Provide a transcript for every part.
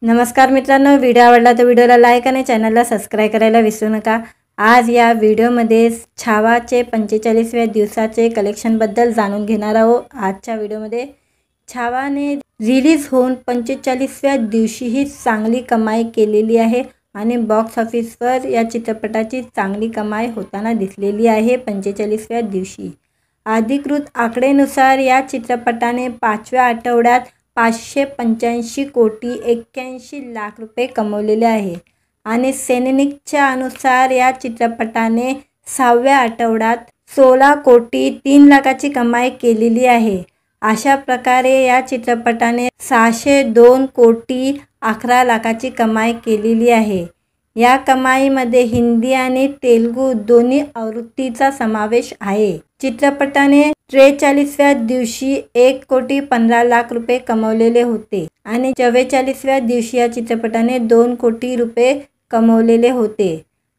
नमस्कार मित्रांनो, व्हिडिओ आवडला तर व्हिडिओला लाईक आणि चॅनलला सबस्क्राइब करायला विसरू नका। आज या व्हिडिओमध्ये छावाचे 45व्या दिवसाचे कलेक्शनबद्दल जाणून घेणार आहोत। आजच्या व्हिडिओमध्ये छावाने रिलीज होऊन 45व्या दिवशीही चांगली कमाई केलेली आहे आणि बॉक्स ऑफिसवर या चित्रपटाची चांगली कमाई होताना दिसलेली आहे। 45व्या दिवशी अधिकृत आकडेनुसार या चित्रपटाने 5व्या आठवड्यात 585 कोटी 81 लाख रुपये कमवलेले आहे आणि सेनेनिकच्या अनुसार या चित्रपटाने 6व्या आठवड्यात 16 कोटी 3 लाखाची कमाई केलेली आहे। अशा प्रकारे या चित्रपटाने 602 कोटी 11 लाखाची कमाई केलेली आहे। या कमाईमध्ये हिंदी आणि तेलुगू दोन्ही आवृत्तीचा समावेश आहे। चित्रपटाने 43व्या दिवशी 1 कोटी 15 लाख रुपये कमवलेले होते आणि 44व्या दिवशी या चित्रपटाने 2 कोटी रुपये कमवलेले होते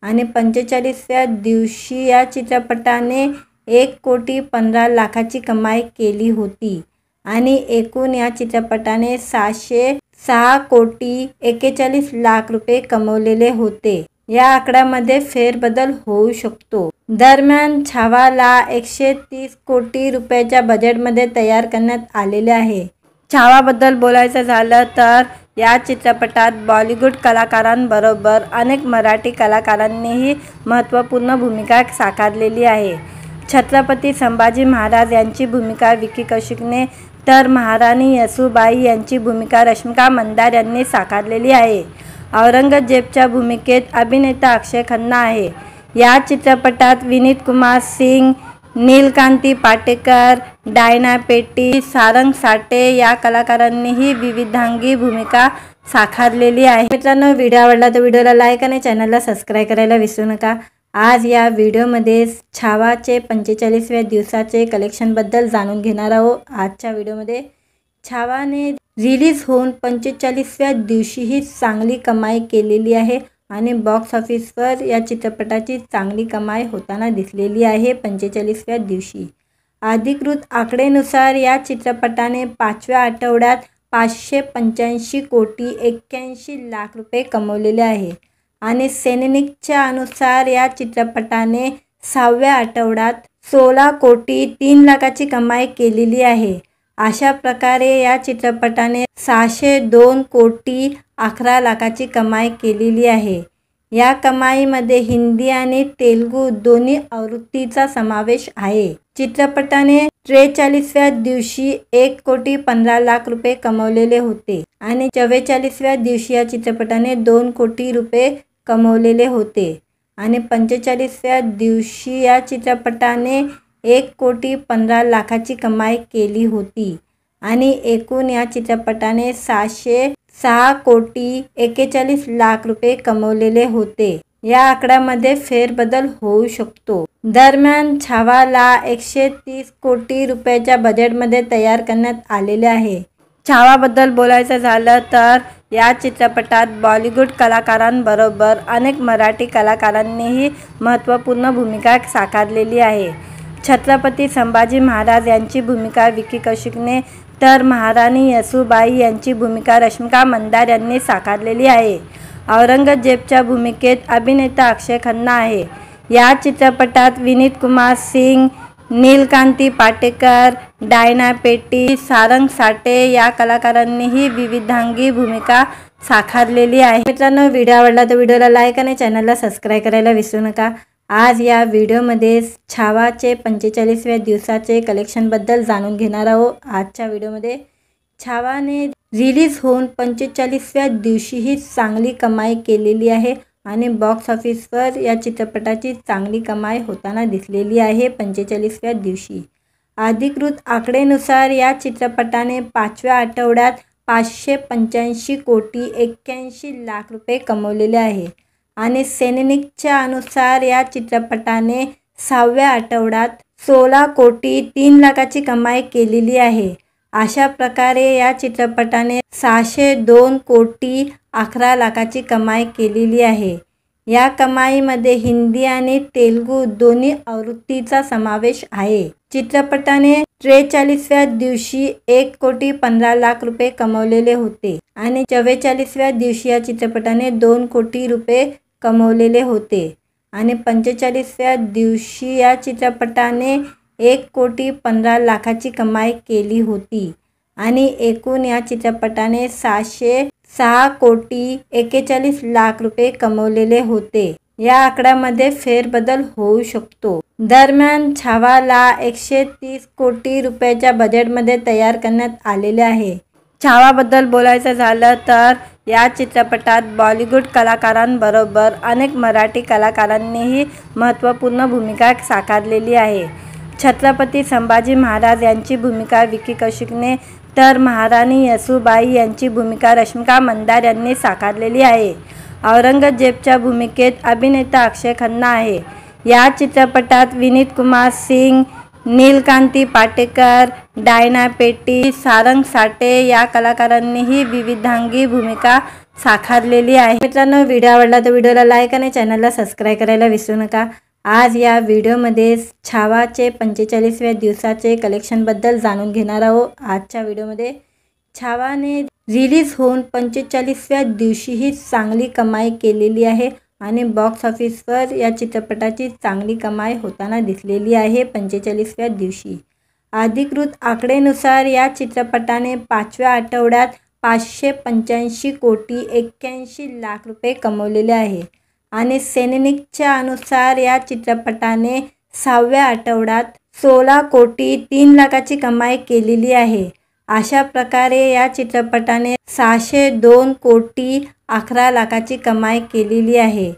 आणि 45व्या दिवशी या चित्रपटाने 1 कोटी 15 लाखाची कमाई केली होती आणि एकूण या चित्रपटाने 606 कोटी 41 लाख रुपये कमवलेले होते। या आकड्यामध्ये फेरबदल होऊ शकतो। दरम्यान छावाला 130 कोटी रुपयाच्या बजेटमध्ये तयार करण्यात आलेले आहे। छावाबद्दल बोलायचं झालं तर या चित्रपटात बॉलिवूड कलाकारांबरोबर अनेक मराठी कलाकारांनीही महत्त्वपूर्ण भूमिका साकारलेली आहे। छत्रपती संभाजी महाराज यांची भूमिका विकी कौशिकने तर महाराणी येसूबाई यांची भूमिका रश्मिका मंदार यांनी साकारलेली आहे। औरंगजेबच्या भूमिकेत अभिनेता अक्षय खन्ना आहे। या चित्रपटात विनीत कुमार सिंग, नीलकांती पाटेकर, डायना पेटी, सारंग साठे या कलाकारांनीही विविधांगी भूमिका साकारलेली आहे। मित्रांनो, व्हिडिओ आवडला तर व्हिडिओला लाईक आणि चॅनलला सबस्क्राइब करायला विसरू नका। आज या व्हिडिओमध्ये छावाचे 45व्या दिवसाचे कलेक्शनबद्दल जाणून घेणार आहोत। आजच्या व्हिडिओमध्ये छावाने रिलीज होऊन 45व्या दिवशीही चांगली कमाई केलेली आहे आणि बॉक्स ऑफिसवर या चित्रपटाची चांगली कमाई होताना दिसलेली आहे। 45व्या दिवशी अधिकृत आकडेनुसार या चित्रपटाने 5व्या आठवड्यात 585 कोटी 81 लाख रुपये कमवलेले आहे आणि सेनेनिकच्या अनुसार या चित्रपटाने 6व्या आठवड्यात 16 कोटी 3 लाखाची कमाई केलेली आहे। अशा प्रकारे या चित्रपटाने 602 कोटी 11 लाखाची कमाई केलेली आहे। या कमाईमध्ये हिंदी आणि तेलुगू दोन्ही आवृत्तीचा समावेश आहे। चित्रपटाने 43व्या दिवशी 1 कोटी 15 लाख रुपये कमवलेले होते आणि 44व्या दिवशी या चित्रपटाने 2 कोटी रुपये कमवलेले होते आणि 45व्या दिवशी या चित्रपटाने 1 कोटी 15 लाखाची कमाई केली होती आणि एकूण या चित्रपटाने 606 कोटी 41 लाख रुपये कमवलेले होते। या आकड्यामध्ये फेरबदल होऊ शकतो। दरम्यान छावाला 130 कोटी रुपयाच्या बजेटमध्ये तयार करण्यात आलेले आहे। छावाबद्दल बोलायचं झालं तर या चित्रपटात बॉलिवूड कलाकारांबरोबर अनेक मराठी कलाकारांनीही महत्त्वपूर्ण भूमिका साकारलेली आहे। छत्रपती संभाजी महाराज यांची भूमिका विकी कौशिकने तर महाराणी येसूबाई यांची भूमिका रश्मिका मंदार यांनी साकारलेली आहे। औरंगजेबच्या भूमिकेत अभिनेता अक्षय खन्ना आहे। या चित्रपटात विनीत कुमार सिंग, नीलकांती पाटेकर, डायना पेटी, सारंग साठे या कलाकारांनीही विविधांगी भूमिका साकारलेली आहे। मित्रांनो, व्हिडिओ आवडला तर व्हिडिओला लाईक आणि चॅनलला सबस्क्राइब करायला विसरू नका। आज या व्हिडिओमध्ये छावाचे 45व्या दिवसाचे कलेक्शनबद्दल जाणून घेणार आहोत। आजच्या व्हिडिओमध्ये छावाने रिलीज होऊन 45व्या दिवशीही चांगली कमाई केलेली आहे आणि बॉक्स ऑफिसवर या चित्रपटाची चांगली कमाई होताना दिसलेली आहे। 45व्या दिवशी अधिकृत आकडेनुसार या चित्रपटाने 5व्या आठवड्यात 585 कोटी 81 लाख रुपये कमवलेले आहे आणि सेनेनिकच्या अनुसार या चित्रपटाने 6व्या आठवड्यात 16 कोटी 3 लाखाची कमाई केलेली आहे। अशा प्रकारे या चित्रपटाने 602 कोटी 11 लाखाची कमाई केलेली आहे। या कमाईमध्ये हिंदी आणि तेलुगू दोन्ही आवृत्तीचा समावेश आहे। चित्रपटाने 43व्या दिवशी 1 कोटी 15 लाख रुपये कमवलेले होते आणि 44व्या दिवशी या चित्रपटाने 2 कोटी रुपये कमवलेले होते आणि 45व्या दिवशी या चित्रपटाने 1,15,00,000ची कमाई केली होती आणि एकूण या चित्रपटाने 6,41,41,00,000 रुपये कमवलेले होते। या आकड्यामध्ये फेरबदल होऊ शकतो। दरम्यान छावाला 130 कोटी रुपयाच्या बजेटमध्ये तयार करण्यात आलेले आहे। छावाबद्दल बोलायचं झालं तर या चित्रपटात बॉलिवूड कलाकारांबरोबर अनेक मराठी कलाकारांनीही महत्त्वपूर्ण भूमिका साकारलेली आहे। छत्रपती संभाजी महाराज यांची भूमिका विकी कौशिकने तर महाराणी येसूबाई यांची भूमिका रश्मिका मंदार यांनी साकारलेली आहे। औरंगजेबच्या भूमिकेत अभिनेता अक्षय खन्ना आहे। या चित्रपटात विनीत कुमार सिंग, नीलकांती पाटेकर, डायना पेटी, सारंग साठे या कलाकारांनीही विविधांगी भूमिका साकारलेली आहे। मित्रांनो, व्हिडिओ आवडला तर व्हिडिओला लाईक आणि चॅनलला सबस्क्राईब करायला विसरू नका। आज या व्हिडिओमध्ये छावाचे 45व्या दिवसाचे कलेक्शनबद्दल जाणून घेणार आहोत। आजच्या व्हिडिओमध्ये छावाने रिलीज होऊन 45व्या दिवशीही चांगली कमाई केलेली आहे आणि बॉक्स ऑफिसवर या चित्रपटाची चांगली कमाई होताना दिसलेली आहे। 45व्या दिवशी अधिकृत आकडेनुसार या चित्रपटाने 5व्या आठवड्यात 585 कोटी 81 लाख रुपये कमवलेले आहे आणि सैनिकच्या अनुसार या चित्रपटाने 6व्या आठवड्यात 16 कोटी 3 लाखाची कमाई केलेली आहे। अशा प्रकारे या चित्रपटाने 602 कोटी 11 लाखाची कमाई केलेली आहे।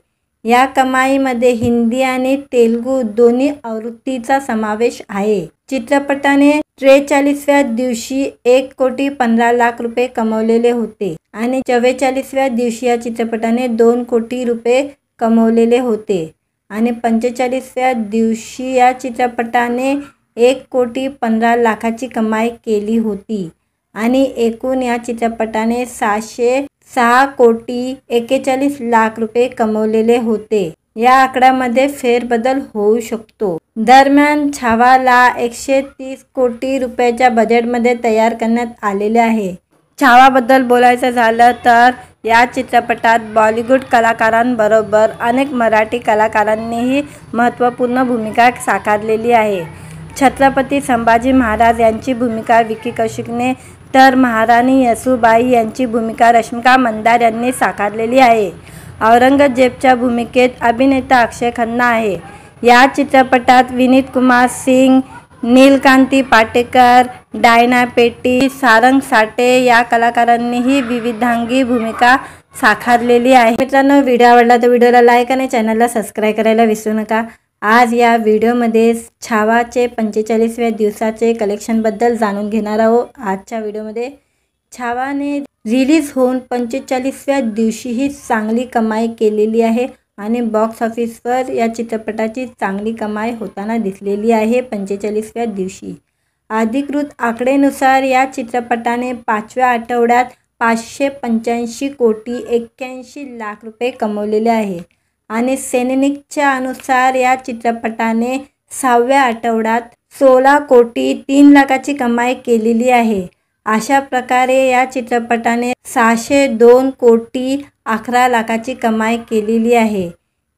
या कमाईमध्ये हिंदी आणि तेलुगू दोन्ही आवृत्तीचा समावेश आहे। चित्रपटाने 43व्या दिवशी 1,15,00,000 रुपये कमवलेले होते आणि 44व्या दिवशी या चित्रपटाने 2 कोटी रुपये कमवलेले होते आणि 45व्या दिवशी या चित्रपटाने 1,15,00,000ची कमाई केली होती आणि एकूण या चित्रपटाने 6,41,41,00,000 रुपये कमवलेले होते। या आकड्यामध्ये फेरबदल होऊ शकतो। दरम्यान छावाला 130 कोटी रुपयाच्या बजेटमध्ये तयार करण्यात आलेले आहे। छावाबद्दल बोलायचं झालं तर या चित्रपटात बॉलिवूड कलाकारांबरोबर अनेक मराठी कलाकारांनीही महत्त्वपूर्ण भूमिका साकारलेली आहे। छत्रपती संभाजी महाराज यांची भूमिका विकी कौशिकने तर महाराणी येसूबाई यांची भूमिका रश्मिका मंदार यांनी साकारलेली आहे। औरंगजेबच्या भूमिकेत अभिनेता अक्षय खन्ना आहे। या चित्रपटात विनीत कुमार सिंग, नीलकांती पाटेकर, डायना पेटी, सारंग साठे या कलाकारांनीही विविधांगी भूमिका साकारलेली आहे। मित्रांनो, व्हिडिओ आवडला तर व्हिडिओला लाईक आणि चॅनलला सबस्क्राईब करायला विसरू नका। आज या व्हिडिओमध्ये छावाचे 45व्या दिवसाचे कलेक्शनबद्दल जाणून घेणार आहोत। आजच्या व्हिडिओमध्ये छावाने रिलीज होऊन 45व्या दिवशीही चांगली कमाई केलेली आहे आणि बॉक्स ऑफिसवर या चित्रपटाची चांगली कमाई होताना दिसलेली आहे। 45व्या दिवशी अधिकृत आकडेनुसार या चित्रपटाने 5व्या आठवड्यात 585 कोटी 81 लाख रुपये कमवलेले आहे आणि सैनिकच्या अनुसार या चित्रपटाने 6व्या आठवड्यात 16 कोटी 3 लाखाची कमाई केलेली आहे। अशा प्रकारे या चित्रपटाने 602 कोटी 11 लाखाची कमाई केलेली आहे।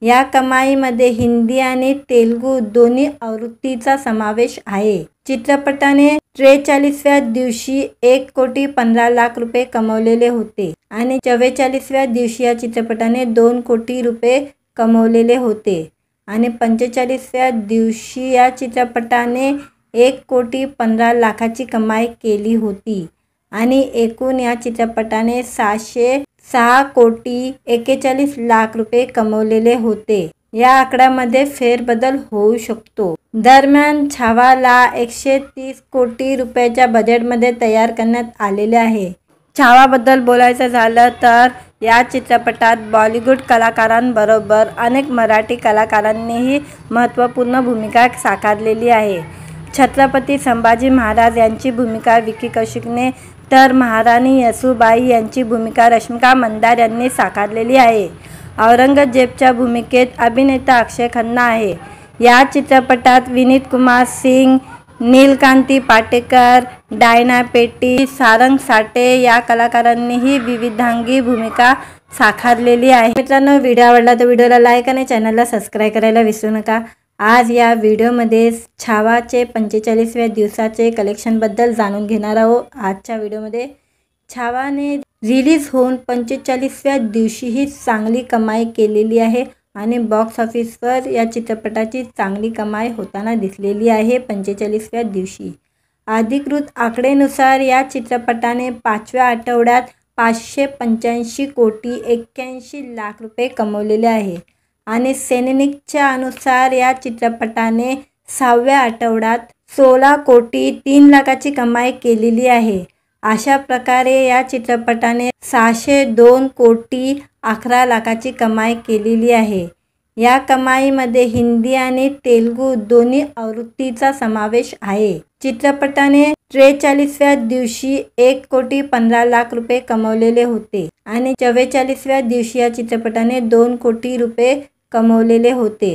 या कमाईमध्ये हिंदी आणि तेलुगू दोन्ही आवृत्तीचा समावेश आहे। चित्रपटाने 43व्या दिवशी 1,15,00,000 रुपये कमवलेले होते आणि 44व्या दिवशी या चित्रपटाने 2 कोटी रुपये कमवलेले होते आणि 45व्या दिवशी या चित्रपटाने 1,15,00,000ची कमाई केली होती आणि एकूण या चित्रपटाने 606 कोटी 41,00,000 रुपये कमवलेले होते। या आकड्यामध्ये फेरबदल होऊ शकतो। दरम्यान छावाला 130 कोटी रुपयाच्या बजेटमध्ये तयार करण्यात आलेले आहे। छावाबद्दल बोलायचं झालं तर या चित्रपटात बॉलिवूड कलाकारांबरोबर अनेक मराठी कलाकारांनीही महत्त्वपूर्ण भूमिका साकारलेली आहे। छत्रपती संभाजी महाराज यांची भूमिका विकी कौशिकने तर महाराणी येसूबाई यांची भूमिका रश्मिका मंदार यांनी साकारलेली आहे। औरंगजेबच्या भूमिकेत अभिनेता अक्षय खन्ना आहे। या चित्रपटात विनीत कुमार सिंग, नीलकांती पाटेकर, डायना पेटी, सारंग साठे या कलाकारांनीही विविधांगी भूमिका साकारलेली आहे। मित्रांनो, व्हिडिओ आवडला तर व्हिडिओला लाईक आणि चॅनलला सबस्क्राईब करायला विसरू नका। आज या व्हिडिओमध्ये छावाचे 45व्या दिवसाचे कलेक्शनबद्दल जाणून घेणार आहोत। आजच्या व्हिडिओमध्ये छावाने रिलीज होऊन 45व्या दिवशीही चांगली कमाई केलेली आहे आणि बॉक्स ऑफिसवर या चित्रपटाची चांगली कमाई होताना दिसलेली आहे। 45व्या दिवशी अधिकृत आकडेनुसार या चित्रपटाने 5व्या आठवड्यात 585 कोटी 81 लाख रुपये कमवलेले आहे आणि सेनेनिकच्या अनुसार या चित्रपटाने 6व्या आठवड्यात 16 कोटी 3 लाखाची कमाई केलेली आहे। अशा प्रकारे या चित्रपटाने 602 कोटी 11 लाखाची कमाई केलेली आहे। या कमाईमध्ये हिंदी आणि तेलुगू दोन्ही आवृत्तीचा समावेश आहे। चित्रपटाने 43व्या दिवशी 1 कोटी 15 लाख रुपये कमवलेले होते आणि 44व्या दिवशी या चित्रपटाने 2 कोटी रुपये कमवलेले होते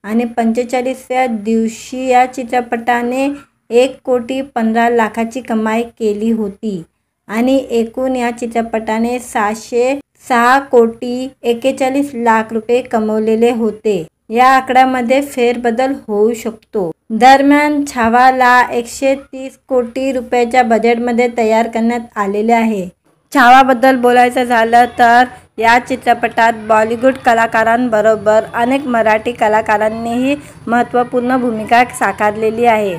आणि 45व्या दिवशी या चित्रपटाने 1 कोटी 15 लाखाची कमाई केली होती आणि एकूण या चित्रपटाने 606 कोटी 41 लाख रुपये कमवलेले होते। या आकड्यामध्ये फेरबदल होऊ शकतो। दरम्यान छावाला 130 कोटी रुपयाच्या बजेटमध्ये तयार करण्यात आलेले आहे। छावाबद्दल बोलायचं झालं तर या चित्रपटात बॉलिवूड कलाकारांबरोबर अनेक मराठी कलाकारांनीही महत्त्वपूर्ण भूमिका साकारलेली आहे।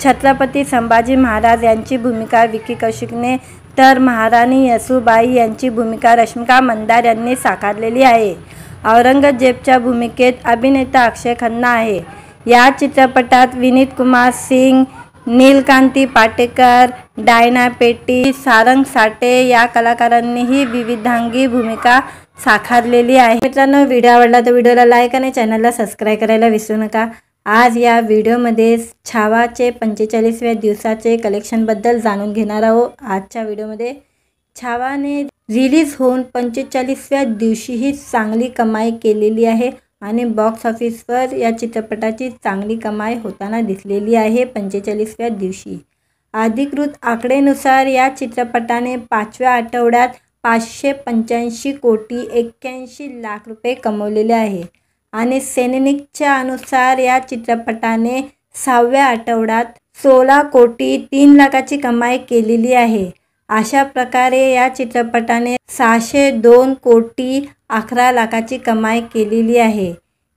छत्रपती संभाजी महाराज यांची भूमिका विकी कौशिकने तर महाराणी येसूबाई यांची भूमिका रश्मिका मंदार यांनी साकारलेली आहे। औरंगजेबच्या भूमिकेत अभिनेता अक्षय खन्ना आहे। या चित्रपटात विनीत कुमार सिंग, नीलकांती पाटेकर, डायना पेटी, सारंग साठे या कलाकारांनीही विविधांगी भूमिका साकारलेली आहे। मित्रांनो, व्हिडिओ आवडला तर व्हिडिओला लाईक आणि चॅनलला सबस्क्राईब करायला विसरू नका। आज या व्हिडिओमध्ये छावाचे 45व्या दिवसाचे कलेक्शनबद्दल जाणून घेणार आहोत। आजच्या व्हिडिओमध्ये छावाने रिलीज होऊन 45व्या दिवशीही चांगली कमाई केलेली आहे आणि बॉक्स ऑफिसवर या चित्रपटाची चांगली कमाई होताना दिसलेली आहे। 45व्या दिवशी अधिकृत आकडेनुसार या चित्रपटाने 5व्या आठवड्यात 585 कोटी 81 लाख रुपये कमवलेले आहे आणि सेनेनिकच्या अनुसार या चित्रपटाने 6व्या आठवड्यात 16 कोटी 3 लाखाची कमाई केलेली आहे। अशा प्रकारे या चित्रपटाने 602 कोटी 11 लाखाची कमाई केलेली आहे।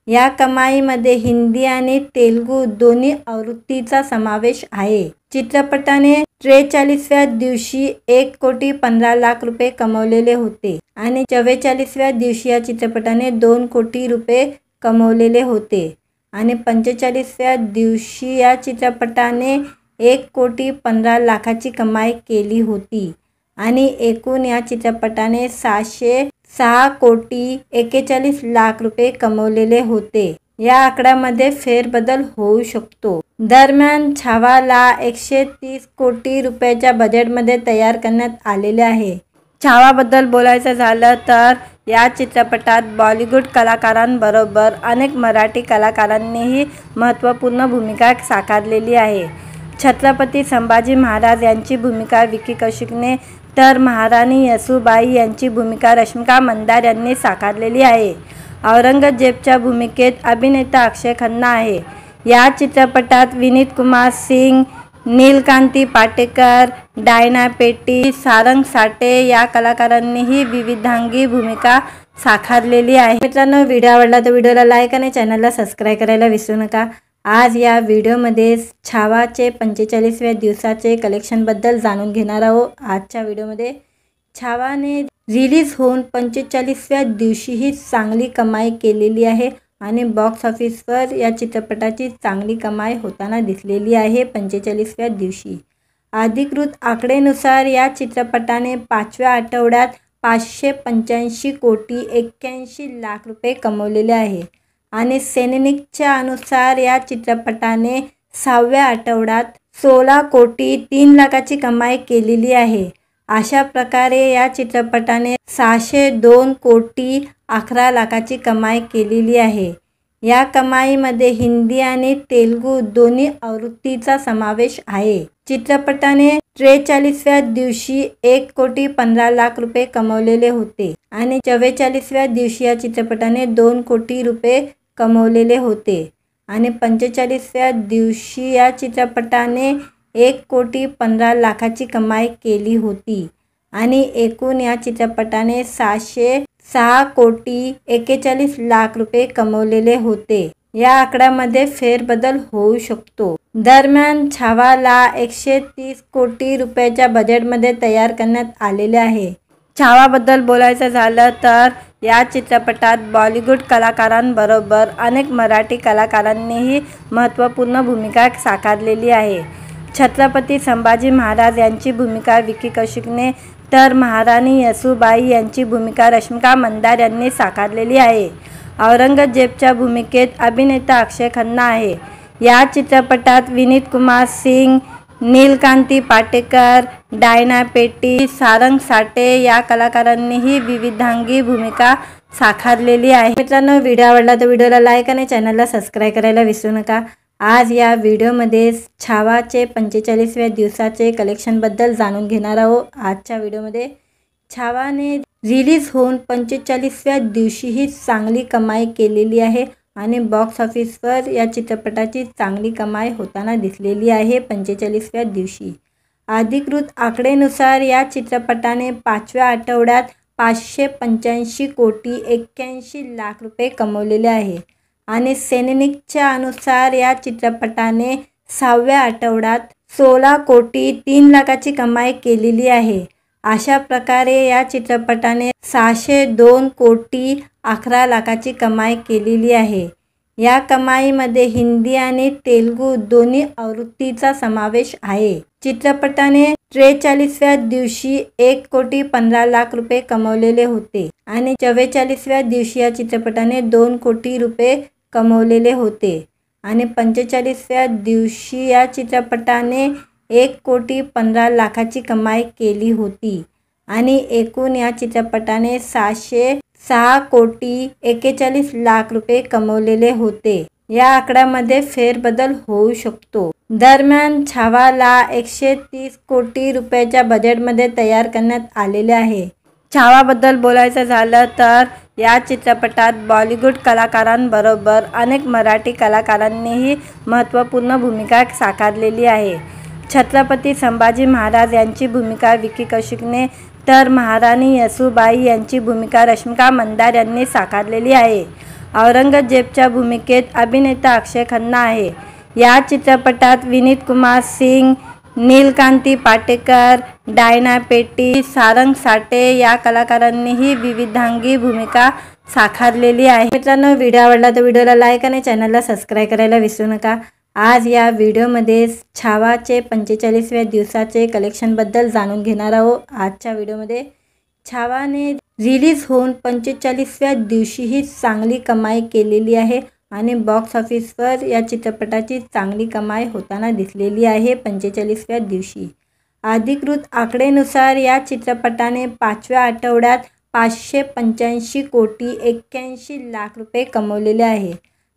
या कमाईमध्ये हिंदी आणि तेलुगू दोन्ही आवृत्तीचा समावेश आहे। चित्रपटाने 43व्या दिवशी 1 कोटी 15 लाख रुपये कमवलेले होते आणि 44व्या दिवशी या चित्रपटाने 2 कोटी रुपये कमवलेले होते आणि 45व्या दिवशी या चित्रपटाने 1 कोटी 15 लाखाची कमाई केली होती आणि एकूण या चित्रपटाने 606 कोटी 41 लाख रुपये कमवलेले होते। या आकड्यामध्ये फेरबदल होऊ शकतो। दरम्यान छावाला 130 कोटी रुपयाच्या बजेटमध्ये तयार करण्यात आलेले आहे। छावाबद्दल बोलायचं झालं तर या चित्रपटात बॉलिवूड कलाकारांबरोबर अनेक मराठी कलाकारांनीही महत्त्वपूर्ण भूमिका साकारलेली आहे। छत्रपती संभाजी महाराज यांची भूमिका विकी कौशिकने तर महाराणी येसूबाई यांची भूमिका रश्मिका मंदार यांनी साकारलेली आहे। औरंगजेबच्या भूमिकेत अभिनेता अक्षय खन्ना आहे। या चित्रपटात विनीत कुमार सिंग, नीलकांती पाटेकर, डायना पेटी, सारंग साठे या कलाकारांनीही विविधांगी भूमिका साकारलेली आहे। मित्रांनो, व्हिडिओ आवडला तर व्हिडिओला लाईक आणि चॅनलला सबस्क्राईब करायला विसरू नका। आज या व्हिडिओमध्ये छावाचे 45व्या दिवसाचे कलेक्शनबद्दल जाणून घेणार आहोत। आजच्या व्हिडिओमध्ये छावाने रिलीज होऊन 45व्या दिवशीही चांगली कमाई केलेली आहे आणि बॉक्स ऑफिसवर या चित्रपटाची चांगली कमाई होताना दिसलेली आहे। 45व्या दिवशी अधिकृत आकडेनुसार या चित्रपटाने 5व्या आठवड्यात 585 कोटी 81 लाख रुपये कमवलेले आहे आणि सेनेनिकच्या अनुसार या चित्रपटाने 6व्या आठवड्यात 16 कोटी 3 लाखाची कमाई केलेली आहे। अशा प्रकारे या चित्रपटाने 602 कोटी 11 लाखाची कमाई केलेली आहे। या कमाईमध्ये हिंदी आणि तेलुगू दोन्ही आवृत्तीचा समावेश आहे। चित्रपटाने 43व्या दिवशी 1,15,00,000 रुपये कमवलेले होते आणि 44व्या दिवशी या चित्रपटाने 2 कोटी रुपये कमवलेले होते आणि 45व्या दिवशी या चित्रपटाने 1,15,00,000ची कमाई केली होती आणि एकूण या चित्रपटाने 606,41,00,000 रुपये कमवलेले होते। या आकड्यामध्ये फेरबदल होऊ शकतो। दरम्यान छावाला 130 कोटी रुपयाच्या बजेटमध्ये तयार करण्यात आलेले आहे। छावाबद्दल बोलायचं झालं तर या चित्रपटात बॉलिवूड कलाकारांबरोबर अनेक मराठी कलाकारांनीही महत्त्वपूर्ण भूमिका साकारलेली आहे। छत्रपती संभाजी महाराज यांची भूमिका विकी कौशिकने तर महाराणी येसूबाई यांची भूमिका रश्मिका मंदार यांनी साकारलेली आहे। औरंगजेबच्या भूमिकेत अभिनेता अक्षय खन्ना आहे। या चित्रपटात विनीत कुमार सिंग, नीलकांती पाटेकर, डायना पेटी, सारंग साठे या कलाकारांनीही विविधांगी भूमिका साकारलेली आहे। मित्रांनो, व्हिडिओ आवडला तर व्हिडिओला लाईक आणि चॅनलला सबस्क्राईब करायला विसरू नका। आज या व्हिडिओमध्ये छावाचे 45व्या दिवसाचे कलेक्शनबद्दल जाणून घेणार आहोत। आजच्या व्हिडिओमध्ये छावाने रिलीज होऊन 45व्या दिवशीही चांगली कमाई केलेली आहे आणि बॉक्स ऑफिसवर या चित्रपटाची चांगली कमाई होताना दिसलेली आहे। 45व्या दिवशी अधिकृत आकडेनुसार या चित्रपटाने 5व्या आठवड्यात 585,81,00,000 रुपये कमवलेले आहे आणि सैनिकच्या अनुसार या चित्रपटाने 6व्या आठवड्यात 16,03,00,000ची कमाई केलेली आहे। अशा प्रकारे या चित्रपटाने 602,11,00,000ची कमाई केलेली आहे। या कमाईमध्ये हिंदी आणि तेलुगू दोन्ही आवृत्तीचा समावेश आहे। चित्रपटाने 43व्या दिवशी 1,15,00,000 रुपये कमवलेले होते आणि 44व्या दिवशी या चित्रपटाने 2 कोटी रुपये कमवलेले होते आणि 45व्या दिवशी या चित्रपटाने 1,15,00,000ची कमाई केली होती आणि एकूण या चित्रपटाने 606,41,00,000 रुपये कमवलेले होते। या आकड्यामध्ये फेरबदल होऊ शकतो। दरम्यान छावाला 130 कोटी रुपयाच्या बजेटमध्ये तयार करण्यात आलेले आहे। छावाबद्दल बोलायचं झालं तर या चित्रपटात बॉलिवूड कलाकारांबरोबर अनेक मराठी कलाकारांनीही महत्त्वपूर्ण भूमिका साकारलेली आहे। छत्रपती संभाजी महाराज यांची भूमिका विकी कौशिकने तर महाराणी येसूबाई यांची भूमिका रश्मिका मंदार यांनी साकारलेली आहे। औरंगजेबच्या भूमिकेत अभिनेता अक्षय खन्ना आहे। या चित्रपटात विनीत कुमार सिंग, नीलकांती पाटेकर, डायना पेटी, सारंग साठे या कलाकारांनीही विविधांगी भूमिका साकारलेली आहे। मित्रांनो, व्हिडिओ आवडला तर व्हिडिओला लाईक आणि चॅनलला सबस्क्राईब करायला विसरू नका। आज या व्हिडिओमध्ये छावाचे 45व्या दिवसाचे कलेक्शनबद्दल जाणून घेणार आहोत। आजच्या व्हिडिओमध्ये छावाने रिलीज होऊन 45व्या दिवशीही चांगली कमाई केलेली आहे आणि बॉक्स ऑफिसवर या चित्रपटाची चांगली कमाई होताना दिसलेली आहे। 45व्या दिवशी अधिकृत आकडेनुसार या चित्रपटाने 5व्या आठवड्यात 585,81,00,000 रुपये कमवलेले आहे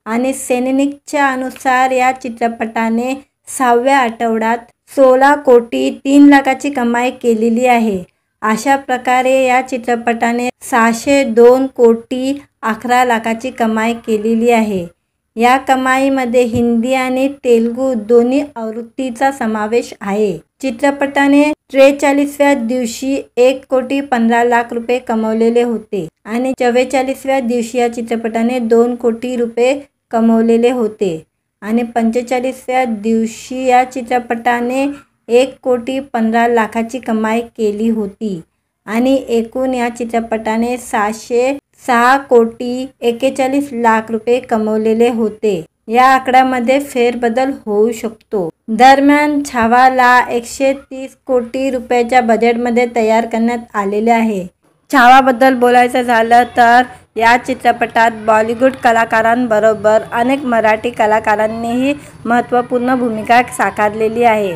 आणि सैनिकच्या अनुसार या चित्रपटाने 6व्या आठवड्यात 16,03,00,000ची कमाई केलेली आहे। अशा प्रकारे या चित्रपटाने 602,11,00,000ची कमाई केलेली आहे। या कमाईमध्ये हिंदी आणि तेलुगू दोन्ही आवृत्तीचा समावेश आहे। चित्रपटाने 43व्या दिवशी 1,15,00,000 रुपये कमवलेले होते आणि 44व्या दिवशी या चित्रपटाने 2 कोटी रुपये कमवलेले होते आणि 45व्या दिवशी या चित्रपटाने 1,15,00,000ची कमाई केली होती आणि एकूण या चित्रपटाने 606,41,00,000 रुपये कमवलेले होते। या आकड्यामध्ये फेरबदल होऊ शकतो। दरम्यान छावाला 130 कोटी रुपयाच्या बजेटमध्ये तयार करण्यात आलेले आहे। छावाबद्दल बोलायचं झालं तर या चित्रपटात बॉलिवूड कलाकारांबरोबर अनेक मराठी कलाकारांनीही महत्त्वपूर्ण भूमिका साकारलेली आहे।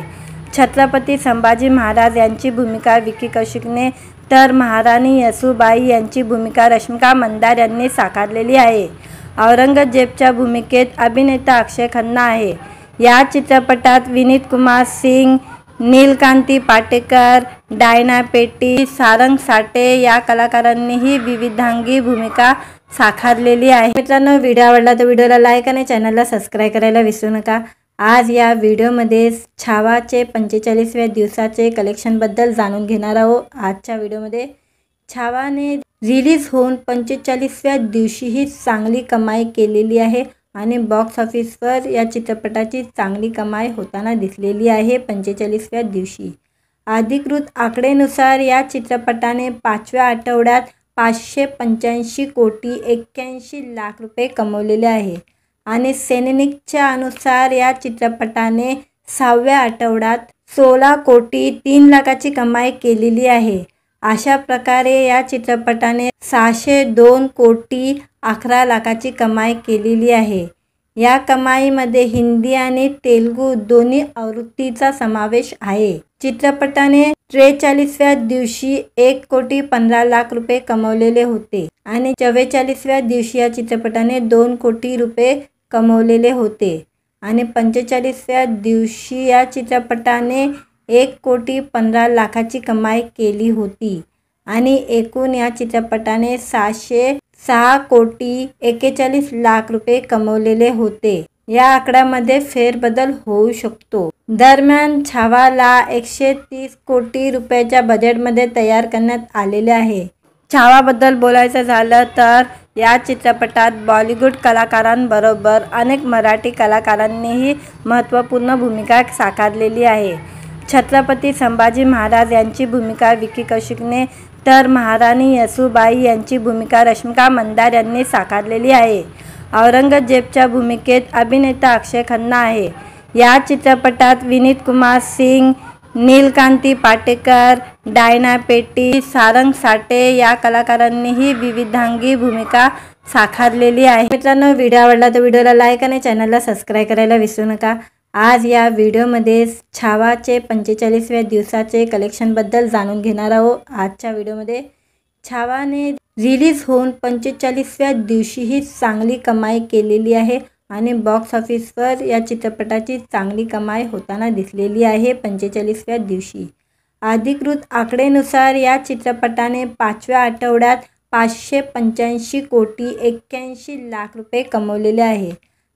छत्रपती संभाजी महाराज यांची भूमिका विकी कौशिकने तर महाराणी येसूबाई यांची भूमिका रश्मिका मंदार यांनी साकारलेली आहे। औरंगजेबच्या भूमिकेत अभिनेता अक्षय खन्ना आहे। या चित्रपटात विनीत कुमार सिंग, नीलकांती पाटेकर, डायना पेटी, सारंग साठे या कलाकारांनीही विविधांगी भूमिका साकारलेली आहे। मित्रांनो, व्हिडिओ आवडला तर व्हिडिओला लाईक आणि चॅनलला सबस्क्राईब करायला विसरू नका। आज या व्हिडिओमध्ये छावाचे 45व्या दिवसाचे कलेक्शनबद्दल जाणून घेणार आहोत। आजच्या व्हिडिओमध्ये छावाने रिलीज होऊन 45व्या दिवशीही चांगली कमाई केलेली आहे आणि बॉक्स ऑफिसवर या चित्रपटाची चांगली कमाई होताना दिसलेली आहे। 45व्या दिवशी अधिकृत आकडेनुसार या चित्रपटाने 5व्या आठवड्यात 585 कोटी 81 लाख रुपये कमवलेले आहे आणि सैनिकच्या अनुसार या चित्रपटाने 6व्या आठवड्यात 16 कोटी 3 लाखाची कमाई केलेली आहे। अशा प्रकारे या चित्रपटाने 602 कोटी 11 लाखाची कमाई केलेली आहे। या कमाईमध्ये हिंदी आणि तेलुगू दोन्ही आवृत्तीचा समावेश आहे। चित्रपटाने 43व्या दिवशी 1 कोटी 15 लाख रुपये कमवलेले होते आणि 44व्या दिवशी या चित्रपटाने 2 कोटी रुपये कमवलेले होते आणि 45व्या दिवशी या चित्रपटाने 1 कोटी 15 लाखाची कमाई केली होती आणि एकूण या चित्रपटाने 606 कोटी 41 लाख रुपये कमवलेले होते। या आकड्यामध्ये फेरबदल होऊ शकतो। दरम्यान छावाला 130 कोटी रुपयाच्या बजेटमध्ये तयार करण्यात आलेले आहे। छावाबद्दल बोलायचं झालं तर या चित्रपटात बॉलिवूड कलाकारांबरोबर अनेक मराठी कलाकारांनीही महत्त्वपूर्ण भूमिका साकारलेली आहे। छत्रपती संभाजी महाराज यांची भूमिका विकी कौशिकने तर महाराणी येसूबाई यांची भूमिका रश्मिका मंदार यांनी साकारलेली आहे। औरंगजेबच्या भूमिकेत अभिनेता अक्षय खन्ना आहे। या चित्रपटात विनीत कुमार सिंग, नीलकांती पाटेकर, डायना पेटी, सारंग साठे या कलाकारांनीही विविधांगी भूमिका साकारलेली आहे। मित्रांनो, व्हिडिओ आवडला तर व्हिडिओला लाईक आणि चॅनलला सबस्क्राईब करायला विसरू नका। आज या व्हिडिओमध्ये छावाचे 45व्या दिवसाचे कलेक्शनबद्दल जाणून घेणार आहोत। आजच्या व्हिडिओमध्ये छावाने रिलीज होऊन 45व्या दिवशीही चांगली कमाई केलेली आहे आणि बॉक्स ऑफिसवर या चित्रपटाची चांगली कमाई होताना दिसलेली आहे। 45व्या दिवशी अधिकृत आकडेनुसार या चित्रपटाने 5व्या आठवड्यात 585 कोटी 81 लाख रुपये कमवलेले आहे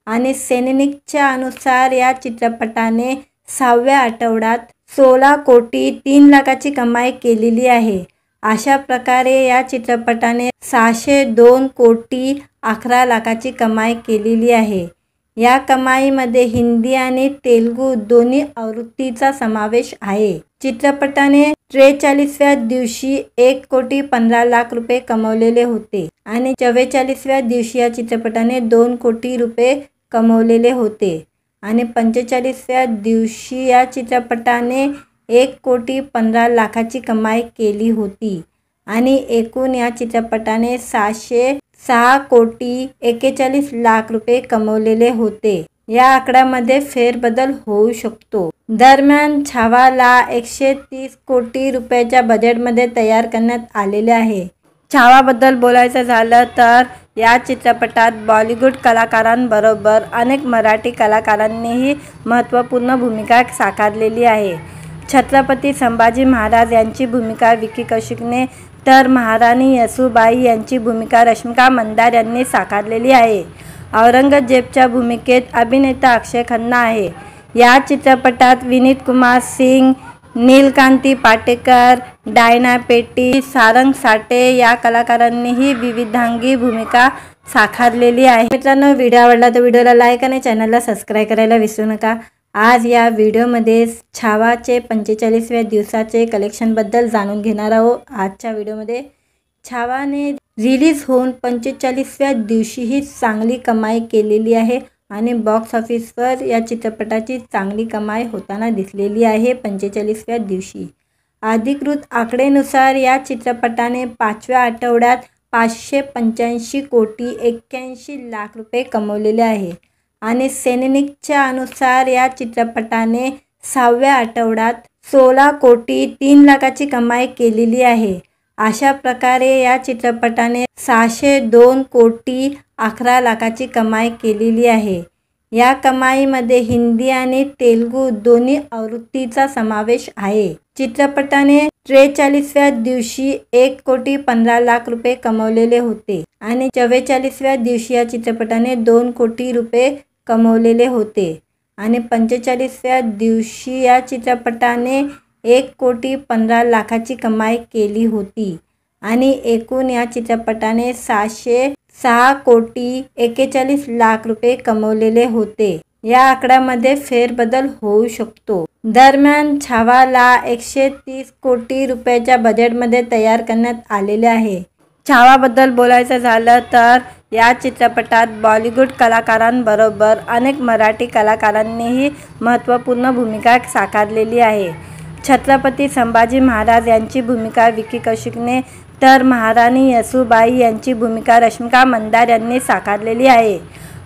आणि सैनिकच्या अनुसार या चित्रपटाने 6व्या आठवड्यात 16 कोटी 3 लाखाची कमाई केलेली आहे। अशा प्रकारे या चित्रपटाने 602 कोटी 11 लाखाची कमाई केलेली आहे। या कमाईमध्ये हिंदी आणि तेलुगू दोन्ही आवृत्तीचा समावेश आहे। चित्रपटाने 43व्या दिवशी 1 कोटी 15 लाख रुपये कमवलेले होते आणि 44व्या दिवशी या चित्रपटाने 2 कोटी रुपये कमवलेले होते आणि 45व्या दिवशी या चित्रपटाने 1 कोटी 15 लाखाची कमाई केली होती आणि एकूण या चित्रपटाने 606 कोटी 41 लाख रुपये कमवलेले होते। या आकड्यामध्ये फेरबदल होऊ शकतो। दरम्यान छावाला 130 कोटी रुपयाच्या बजेटमध्ये तयार करण्यात आलेले आहे। छावाबद्दल बोलायचं झालं तर या चित्रपटात बॉलिवूड कलाकारांबरोबर अनेक मराठी कलाकारांनीही महत्त्वपूर्ण भूमिका साकारलेली आहे। छत्रपती संभाजी महाराज यांची भूमिका विकी कौशिकने तर महाराणी येसूबाई यांची भूमिका रश्मिका मंदार यांनी साकारलेली आहे। औरंगजेबच्या भूमिकेत अभिनेता अक्षय खन्ना आहे। या चित्रपटात विनीत कुमार सिंग, नीलकांती पाटेकर, डायना पेटी, सारंग साठे या कलाकारांनीही विविधांगी भूमिका साकारलेली आहे। मित्रांनो, व्हिडिओ आवडला तर व्हिडिओला लाईक आणि चॅनलला सबस्क्राईब करायला विसरू नका। आज या व्हिडिओमध्ये छावाचे 45व्या दिवसाचे कलेक्शनबद्दल जाणून घेणार आहोत। आजच्या व्हिडिओमध्ये छावाने रिलीज होऊन 45व्या दिवशीही चांगली कमाई केलेली आहे आणि बॉक्स ऑफिसवर या चित्रपटाची चांगली कमाई होताना दिसलेली आहे। 45व्या दिवशी अधिकृत आकडेनुसार या चित्रपटाने 5व्या आठवड्यात 585 कोटी 81 लाख रुपये कमवलेले आहे आणि सैनिकच्या अनुसार या चित्रपटाने 6व्या आठवड्यात 16 कोटी 3 लाखाची कमाई केलेली आहे। अशा प्रकारे या चित्रपटाने 602 कोटी 11 लाखाची कमाई केलेली आहे। या कमाईमध्ये हिंदी आणि तेलुगू दोन्ही आवृत्तीचा समावेश आहे। चित्रपटाने 43व्या दिवशी 1 कोटी 15 लाख रुपये कमवलेले होते आणि 44व्या दिवशी या चित्रपटाने 2 कोटी रुपये कमवलेले होते आणि 45व्या दिवशी या चित्रपटाने 1 कोटी 15 लाखाची कमाई केली होती आणि एकूण या चित्रपटाने 606 कोटी 41 लाख रुपये कमवलेले होते। या आकड्यामध्ये फेरबदल होऊ शकतो। दरम्यान छावाला 130 कोटी रुपयाच्या बजेटमध्ये तयार करण्यात आलेले आहे। छावाबद्दल बोलायचं झालं तर या चित्रपटात बॉलिवूड कलाकारांबरोबर अनेक मराठी कलाकारांनीही महत्त्वपूर्ण भूमिका साकारलेली आहे। छत्रपती संभाजी महाराज यांची भूमिका विकी कौशिकने तर महाराणी येसूबाई यांची भूमिका रश्मिका मंदार यांनी साकारलेली आहे।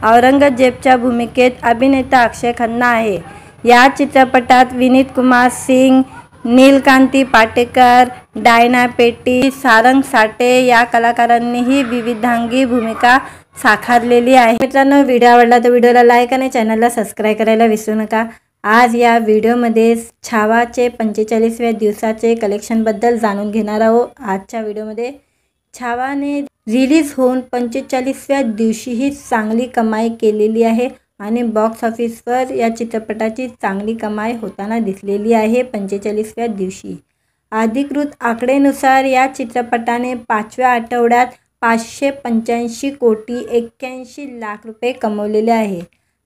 औरंगजेबच्या भूमिकेत अभिनेता अक्षय खन्ना आहे। या चित्रपटात विनीत कुमार सिंग, नीलकांती पाटेकर, डायना पेटी, सारंग साठे या कलाकारांनीही विविधांगी भूमिका साकारलेली आहे। मित्रांनो, व्हिडिओ आवडला तर व्हिडिओला लाईक आणि चॅनलला सबस्क्राईब करायला विसरू नका। आज या व्हिडिओमध्ये छावाचे 45व्या दिवसाचे कलेक्शनबद्दल जाणून घेणार आहोत। आजच्या व्हिडिओमध्ये छावाने रिलीज होऊन 45व्या दिवशीही चांगली कमाई केलेली आहे आणि बॉक्स ऑफिसवर या चित्रपटाची चांगली कमाई होताना दिसलेली आहे। 45व्या दिवशी अधिकृत आकडेनुसार या चित्रपटाने 5व्या आठवड्यात 585 कोटी 81 लाख रुपये कमवलेले आहे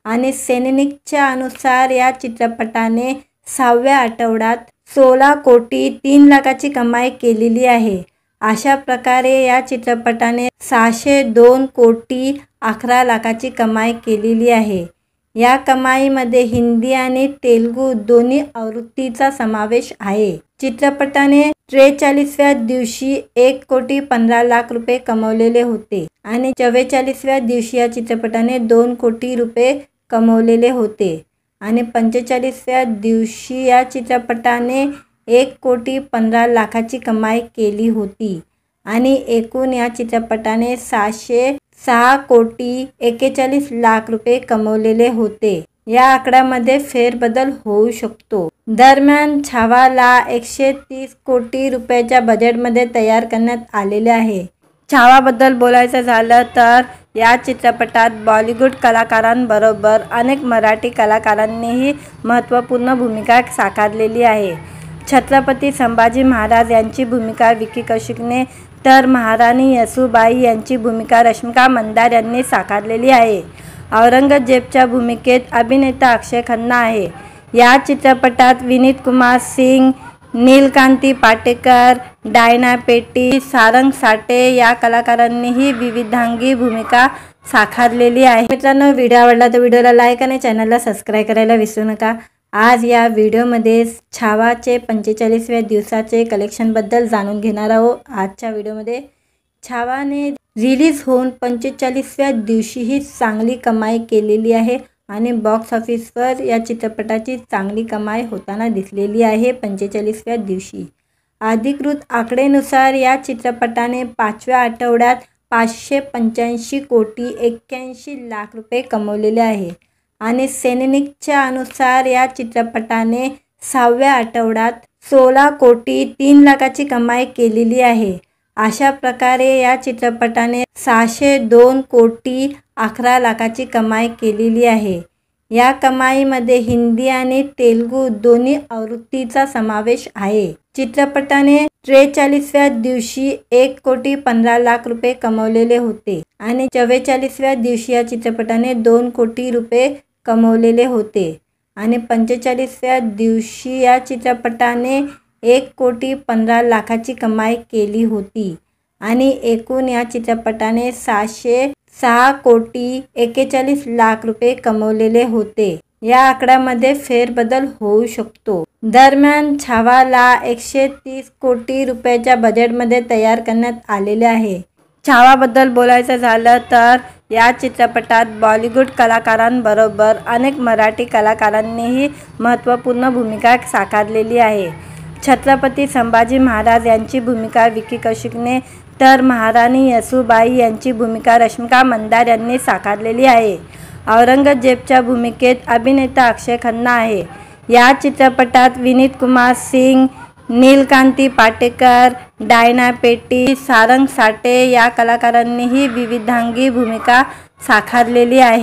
आणि सेनेनिकच्या अनुसार या चित्रपटाने 6व्या आठवड्यात 16 कोटी 3 लाखाची कमाई केलेली आहे। अशा प्रकारे या चित्रपटाने 602 कोटी 11 लाखाची कमाई केलेली आहे। या कमाईमध्ये हिंदी आणि तेलुगू दोन्ही आवृत्तीचा समावेश आहे। चित्रपटाने 43व्या दिवशी 1 कोटी 15 लाख रुपये कमवलेले होते आणि 44व्या दिवशी या चित्रपटाने 2 कोटी रुपये कमवलेले होते आणि 45व्या दिवशी या चित्रपटाने 1 कोटी 15 लाखाची कमाई केली होती आणि एकूण या चित्रपटाने 606 कोटी 41 लाख रुपये कमवलेले होते। या आकड्यामध्ये फेरबदल होऊ शकतो। दरम्यान छावाला 130 कोटी रुपयाच्या बजेटमध्ये तयार करण्यात आलेले आहे। छावाबद्दल बोलायचं झालं तर या चित्रपटात बॉलिवूड कलाकारांबरोबर अनेक मराठी कलाकारांनीही महत्त्वपूर्ण भूमिका साकारलेली आहे। छत्रपती संभाजी महाराज यांची भूमिका विकी कौशिकने तर महाराणी येसूबाई यांची भूमिका रश्मिका मंदार यांनी साकारलेली आहे। औरंगजेबच्या भूमिकेत अभिनेता अक्षय खन्ना आहे। या चित्रपटात विनीत कुमार सिंग, नीलकांती पाटेकर, डायना पेटी, सारंग साठे या कलाकारांनीही विविधांगी भूमिका साकारलेली आहे। मित्रांनो, व्हिडिओ आवडला तर व्हिडिओला लाईक आणि चॅनलला सबस्क्राईब करायला विसरू नका। आज या व्हिडिओमध्ये छावाचे 45व्या दिवसाचे कलेक्शनबद्दल जाणून घेणार आहोत। आजच्या व्हिडिओमध्ये छावाने रिलीज होऊन 45व्या दिवशीही चांगली कमाई केलेली आहे आणि बॉक्स ऑफिसवर या चित्रपटाची चांगली कमाई होताना दिसलेली आहे। 45व्या दिवशी अधिकृत आकडेनुसार या चित्रपटाने 5व्या आठवड्यात 585 कोटी 81 लाख रुपये कमवलेले आहे आणि सेनेनिकच्या अनुसार या चित्रपटाने 6व्या आठवड्यात 16 कोटी 3 लाखाची कमाई केलेली आहे। अशा प्रकारे या चित्रपटाने 602 कोटी 11 लाखाची कमाई केलेली आहे। या कमाईमध्ये हिंदी आणि तेलुगू दोन्ही आवृत्तीचा समावेश आहे। चित्रपटाने 43व्या दिवशी 1 कोटी 15 लाख रुपये कमवलेले होते आणि 44व्या दिवशी या चित्रपटाने 2 कोटी रुपये कमवलेले होते आणि 45व्या दिवशी या चित्रपटाने 1 कोटी 15 लाखाची कमाई केली होती आणि एकूण या चित्रपटाने 606 कोटी 41 लाख रुपये कमवलेले होते। या आकड्यामध्ये फेरबदल होऊ शकतो। दरम्यान छावाला 130 कोटी रुपयाच्या बजेटमध्ये तयार करण्यात आलेले आहे। छावाबद्दल बोलायचं झालं तर या चित्रपटात बॉलिवूड कलाकारांबरोबर अनेक मराठी कलाकारांनीही महत्त्वपूर्ण भूमिका साकारलेली आहे। छत्रपती संभाजी महाराज यांची भूमिका विकी कौशिकने तर महाराणी येसूबाई यांची भूमिका रश्मिका मंदार यांनी साकारलेली आहे। औरंगजेबच्या भूमिकेत अभिनेता अक्षय खन्ना आहे। या चित्रपटात विनीत कुमार सिंग, नीलकांती पाटेकर, डायना पेटी, सारंग साठे या कलाकारांनीही विविधांगी भूमिका साकारलेली आहे।